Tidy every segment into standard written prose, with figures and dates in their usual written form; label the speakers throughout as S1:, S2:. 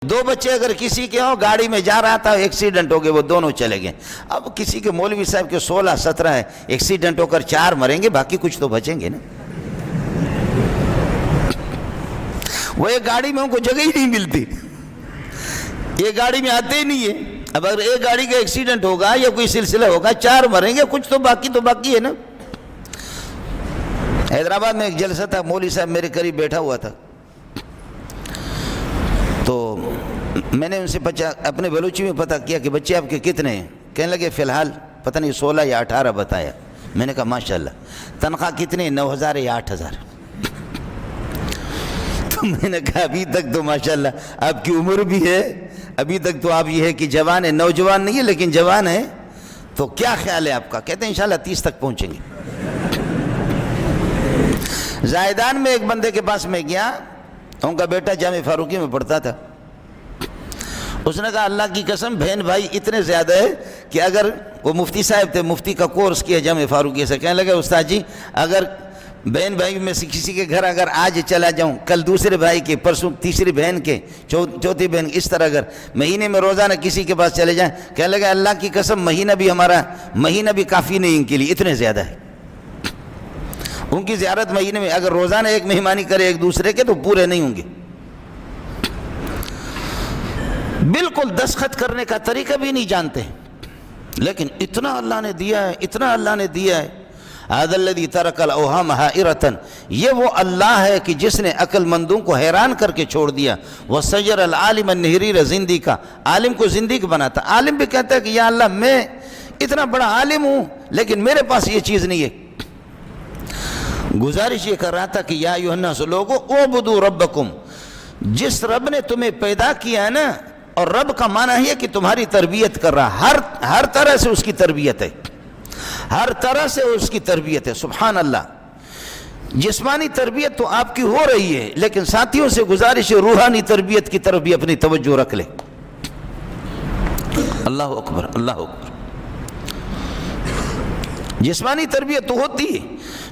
S1: دو بچے اگر کسی کے ہوں، گاڑی میں جا رہا تھا، ایکسیڈنٹ ہو گئے، وہ دونوں چلے گئے. اب کسی کے مولوی صاحب کے 16-17 ہے، ایکسیڈنٹ ہو کر 4 مریں گے، باقی کچھ تو بچیں گے نا. وہ ایک گاڑی میں ان کو جگہ ہی نہیں ملتی، یہ گاڑی میں آتے ہی نہیں ہے. اب اگر ایک گاڑی کا ایکسیڈنٹ ہوگا یا کوئی سلسلہ ہوگا، 4 مریں گے، کچھ تو باقی ہے نا. حیدرآباد میں ایک جلسہ تھا، مولوی صاحب میرے قریب بیٹھا ہوا تھا، تو میں نے ان سے اپنے بلوچی میں پتہ کیا کہ بچے آپ کے کتنے ہیں. کہنے لگے فی الحال پتہ نہیں 16 یا 18 بتایا. میں نے کہا ماشاءاللہ. تنخواہ کتنے؟ 9,000 یا 8,000. تو میں نے کہا ابھی تک تو ماشاءاللہ آپ کی عمر بھی ہے، ابھی تک تو آپ یہ ہے کہ جوان ہے، نوجوان نہیں ہے لیکن جوان ہے، تو کیا خیال ہے آپ کا؟ کہتے ہیں انشاءاللہ 30 تک پہنچیں گے. زائدان میں ایک بندے کے پاس میں گیا، ان کا بیٹا جامع فاروقی میں پڑھتا تھا. اس نے کہا اللہ کی قسم بہن بھائی اتنے زیادہ ہے کہ اگر وہ مفتی صاحب تھے، مفتی کا کورس کیا جامع فاروقی سے. کہنے لگے استاد جی اگر بہن بھائی میں سے کسی کے گھر اگر آج چلا جاؤں، کل دوسرے بھائی کے، پرسوں تیسری بہن کے، چوتھی بہن، اس طرح اگر مہینے میں روزانہ کسی کے پاس چلے جائیں، کہنے لگے اللہ کی قسم مہینہ بھی کافی نہیں ان کے لیے، اتنے زیادہ ہے. ان کی زیارت مہینے میں اگر روزانہ ایک مہمانی کرے ایک دوسرے کے تو پورے نہیں ہوں گے. بالکل دستخط کرنے کا طریقہ بھی نہیں جانتے، لیکن اتنا اللہ نے دیا ہے، اتنا اللہ نے دیا ہے. هذا الذي ترك الاوهام حائرة، یہ وہ اللہ ہے کہ جس نے عقل مندوں کو حیران کر کے چھوڑ دیا. وسجر العالم النہریر زندی کا، عالم کو زندگی بناتا. عالم بھی کہتا ہے کہ یا اللہ میں اتنا بڑا عالم ہوں لیکن میرے پاس یہ چیز نہیں ہے. گزارش یہ کر رہا تھا کہ یا ایھا الناس، لوگو اعبدوا ربکم، جس رب نے تمہیں پیدا کیا ہے نا، اور رب کا معنی ہے کہ تمہاری تربیت کر رہا، ہر طرح سے اس کی تربیت ہے، ہر طرح سے اس کی تربیت ہے. سبحان اللہ. جسمانی تربیت تو آپ کی ہو رہی ہے، لیکن ساتھیوں سے گزارش ہے روحانی تربیت کی طرف بھی اپنی توجہ رکھ لے. اللہ اکبر، اللہ اکبر. جسمانی تربیت تو ہوتی ہے،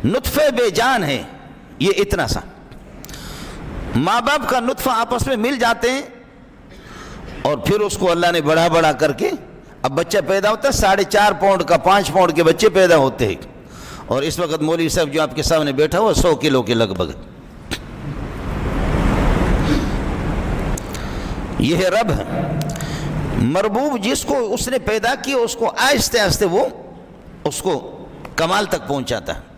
S1: نطفے بے جان ہے یہ اتنا سا. ماں باپ کا نطفہ آپس میں مل جاتے ہیں اور پھر اس کو اللہ نے بڑا کر کے اب بچہ پیدا ہوتا ہے. 4.5 پاؤنڈ کا 5 پاؤنڈ کے بچے پیدا ہوتے ہیں. اور اس وقت مولوی صاحب جو آپ کے سامنے بیٹھا ہوا 100 کلو کے لگ بھگ. یہ ہے رب. مربوب جس کو اس نے پیدا کیا، اس کو آہستہ آہستہ وہ اس کو کمال تک پہنچاتا ہے.